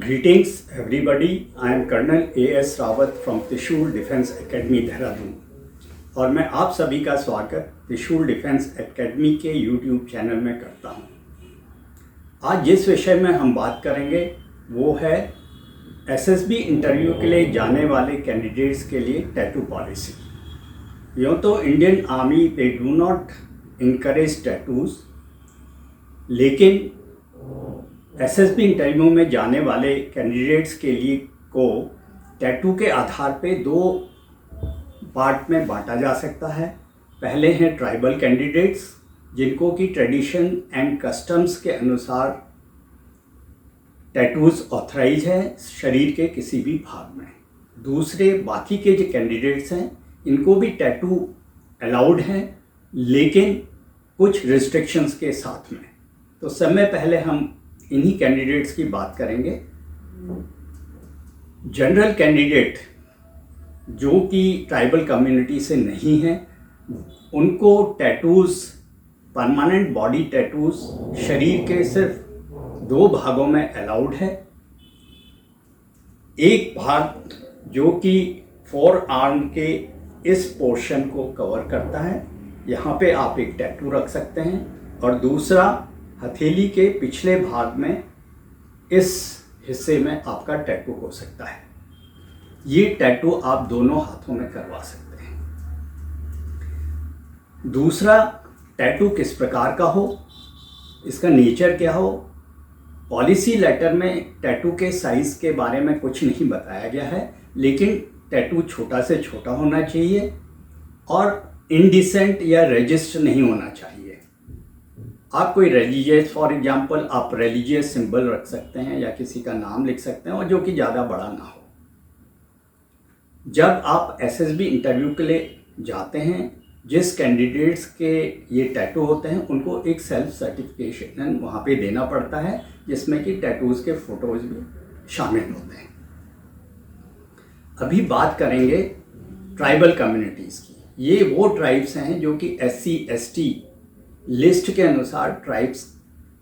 Greetings everybody, I am Colonel A.S. Rawat from त्रिशूल defence academy Dehradun और मैं आप सभी का स्वागत त्रिशूल डिफेंस एकेडमी के यूट्यूब चैनल में करता हूं। आज जिस विषय में हम बात करेंगे वो है एसएसबी इंटरव्यू के लिए जाने वाले कैंडिडेट्स के लिए टैटू पॉलिसी। यूँ तो Indian army they do not encourage tattoos, लेकिन एसएसबी इंटरव्यू में जाने वाले कैंडिडेट्स के लिए को टैटू के आधार पे दो पार्ट में बांटा जा सकता है। पहले हैं ट्राइबल कैंडिडेट्स जिनको कि ट्रेडिशन एंड कस्टम्स के अनुसार टैटूज ऑथराइज है शरीर के किसी भी भाग में। दूसरे बाकी के जो कैंडिडेट्स हैं इनको भी टैटू अलाउड हैं, लेकिन कुछ रिस्ट्रिक्शंस के साथ में। तो सबसे पहले हम इन्हीं कैंडिडेट्स की बात करेंगे। जनरल कैंडिडेट जो कि ट्राइबल कम्युनिटी से नहीं है, उनको टैटूज, परमानेंट बॉडी टैटूज शरीर के सिर्फ दो भागों में अलाउड है। एक भाग जो कि फोर आर्म के इस पोर्शन को कवर करता है, यहाँ पे आप एक टैटू रख सकते हैं, और दूसरा हथेली के पिछले भाग में इस हिस्से में आपका टैटू हो सकता है। ये टैटू आप दोनों हाथों में करवा सकते हैं। दूसरा, टैटू किस प्रकार का हो, इसका नेचर क्या हो। पॉलिसी लेटर में टैटू के साइज़ के बारे में कुछ नहीं बताया गया है, लेकिन टैटू छोटा से छोटा होना चाहिए और इनडिसेंट या रजिस्टर नहीं होना चाहिए। आप कोई रिलीजियस, फॉर एग्जांपल आप रिलीजियस सिंबल रख सकते हैं या किसी का नाम लिख सकते हैं, और जो कि ज़्यादा बड़ा ना हो। जब आप एसएसबी इंटरव्यू के लिए जाते हैं, जिस कैंडिडेट्स के ये टैटू होते हैं उनको एक सेल्फ सर्टिफिकेशन वहाँ पे देना पड़ता है, जिसमें कि टैटूज़ के फ़ोटोज़ भी शामिल होते हैं। अभी बात करेंगे ट्राइबल कम्युनिटीज़ की। ये वो ट्राइब्स हैं जो कि SC/ST लिस्ट के अनुसार ट्राइब्स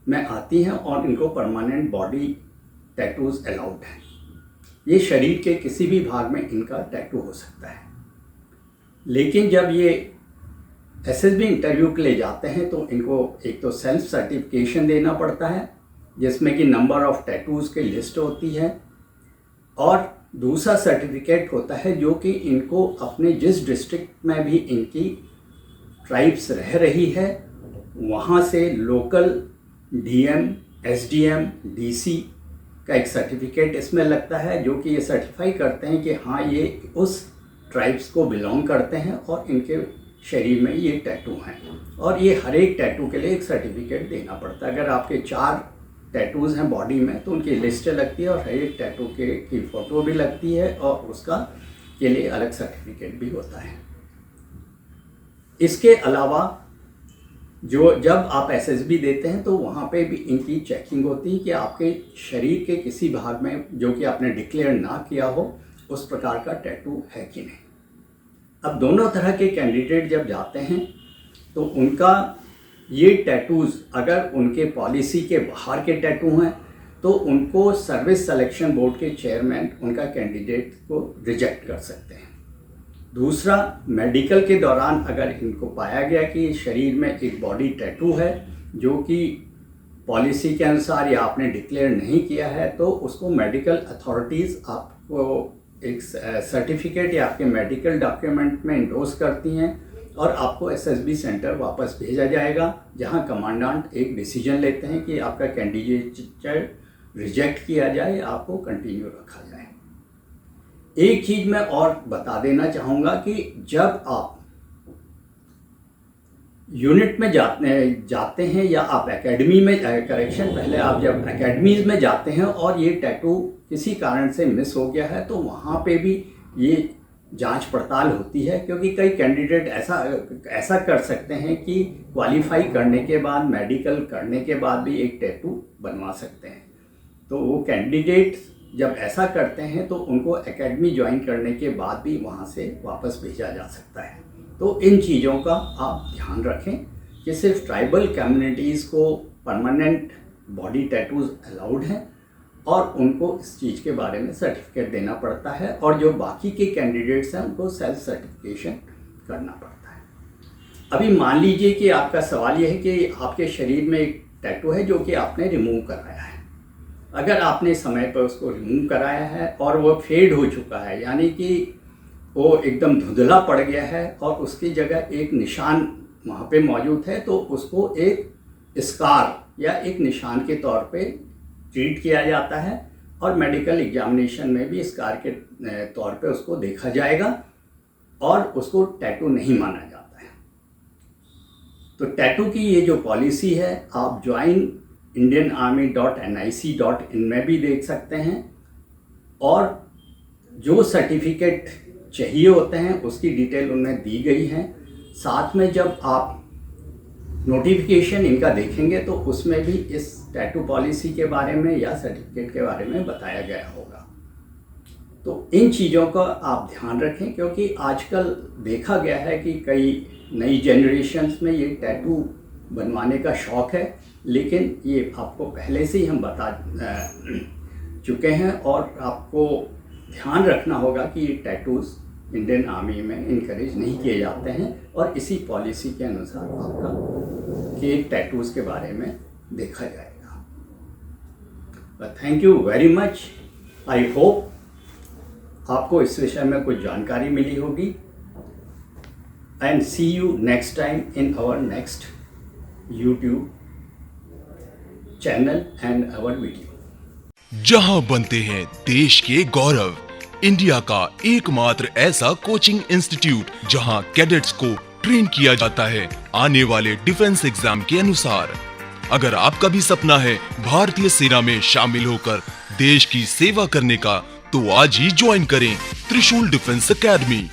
में आती हैं और इनको परमानेंट बॉडी टैटूज अलाउड हैं। ये शरीर के किसी भी भाग में इनका टैटू हो सकता है, लेकिन जब ये एसएसबी इंटरव्यू के लिए जाते हैं तो इनको एक तो सेल्फ सर्टिफिकेशन देना पड़ता है, जिसमें कि नंबर ऑफ टैटूज की लिस्ट होती है, और दूसरा सर्टिफिकेट होता है जो कि इनको अपने जिस डिस्ट्रिक्ट में भी इनकी ट्राइब्स रह रही है वहाँ से लोकल DM, SDM, DC का एक सर्टिफिकेट इसमें लगता है, जो कि ये सर्टिफाई करते हैं कि हाँ ये उस ट्राइब्स को बिलोंग करते हैं और इनके शरीर में ये टैटू हैं। और ये हर एक टैटू के लिए एक सर्टिफिकेट देना पड़ता है। अगर आपके 4 टैटूज़ हैं बॉडी में तो उनकी लिस्ट लगती है और हर एक टैटू की फ़ोटो भी लगती है और उसका के लिए अलग सर्टिफिकेट भी होता है। इसके अलावा जब आप एसएसबी देते हैं तो वहाँ पे भी इनकी चेकिंग होती है कि आपके शरीर के किसी भाग में जो कि आपने डिक्लेयर ना किया हो उस प्रकार का टैटू है कि नहीं। अब दोनों तरह के कैंडिडेट जब जाते हैं तो उनका ये टैटूज़ अगर उनके पॉलिसी के बाहर के टैटू हैं तो उनको सर्विस सिलेक्शन बोर्ड के चेयरमैन उनका कैंडिडेट को रिजेक्ट कर सकते हैं। दूसरा, मेडिकल के दौरान अगर इनको पाया गया कि शरीर में एक बॉडी टैटू है जो कि पॉलिसी के अनुसार या आपने डिक्लेयर नहीं किया है, तो उसको मेडिकल अथॉरिटीज़ आपको एक सर्टिफिकेट या आपके मेडिकल डॉक्यूमेंट में इंडोर्स करती हैं और आपको एसएसबी सेंटर वापस भेजा जाएगा, जहां कमांडेंट एक डिसीजन लेते हैं कि आपका कैंडिडेचर रिजेक्ट किया जाए या आपको कंटिन्यू रखा जाए। एक चीज़ मैं और बता देना चाहूँगा कि जब आप यूनिट में जाते हैं या आप एकेडमी में पहले आप जब एकेडमीज़ में जाते हैं और ये टैटू किसी कारण से मिस हो गया है तो वहाँ पे भी ये जांच पड़ताल होती है, क्योंकि कई कैंडिडेट ऐसा कर सकते हैं कि क्वालिफाई करने के बाद, मेडिकल करने के बाद भी एक टैटू बनवा सकते हैं। तो वो कैंडिडेट जब ऐसा करते हैं तो उनको एकेडमी ज्वाइन करने के बाद भी वहाँ से वापस भेजा जा सकता है। तो इन चीज़ों का आप ध्यान रखें कि सिर्फ ट्राइबल कम्युनिटीज़ को परमानेंट बॉडी टैटूज़ अलाउड हैं और उनको इस चीज़ के बारे में सर्टिफिकेट देना पड़ता है, और जो बाकी के कैंडिडेट्स हैं उनको सेल्फ सर्टिफिकेशन करना पड़ता है। अभी मान लीजिए कि आपका सवाल यह है कि आपके शरीर में एक टैटू है जो कि आपने रिमूव कराया है। अगर आपने समय पर उसको रिमूव कराया है और वो फेड हो चुका है, यानी कि वो एकदम धुंधला पड़ गया है और उसकी जगह एक निशान वहाँ पे मौजूद है, तो उसको एक स्कार या एक निशान के तौर पे ट्रीट किया जाता है, और मेडिकल एग्जामिनेशन में भी स्कार के तौर पे उसको देखा जाएगा और उसको टैटू नहीं माना जाता है। तो टैटू की ये जो पॉलिसी है आप joinindianarmy.nic.in में भी देख सकते हैं, और जो सर्टिफिकेट चाहिए होते हैं उसकी डिटेल उनमें दी गई है। साथ में जब आप नोटिफिकेशन इनका देखेंगे तो उसमें भी इस टैटू पॉलिसी के बारे में या सर्टिफिकेट के बारे में बताया गया होगा। तो इन चीज़ों का आप ध्यान रखें, क्योंकि आजकल देखा गया है कि कई नई जनरेशन्स में ये टैटू बनवाने का शौक़ है, लेकिन ये आपको पहले से ही हम बता चुके हैं, और आपको ध्यान रखना होगा कि ये टैटूज़ इंडियन आर्मी में इनकरेज नहीं किए जाते हैं, और इसी पॉलिसी के अनुसार आपका कि टैटूज़ के बारे में देखा जाएगा। Thank you very much. I hope आपको इस विषय में कुछ जानकारी मिली होगी, and see you next time in our next YouTube channel and our video. जहां बनते हैं देश के गौरव, इंडिया का एकमात्र ऐसा कोचिंग इंस्टीट्यूट जहां कैडेट्स को ट्रेन किया जाता है आने वाले डिफेंस एग्जाम के अनुसार। अगर आपका भी सपना है भारतीय सेना में शामिल होकर देश की सेवा करने का, तो आज ही ज्वाइन करें त्रिशूल डिफेंस एकेडमी।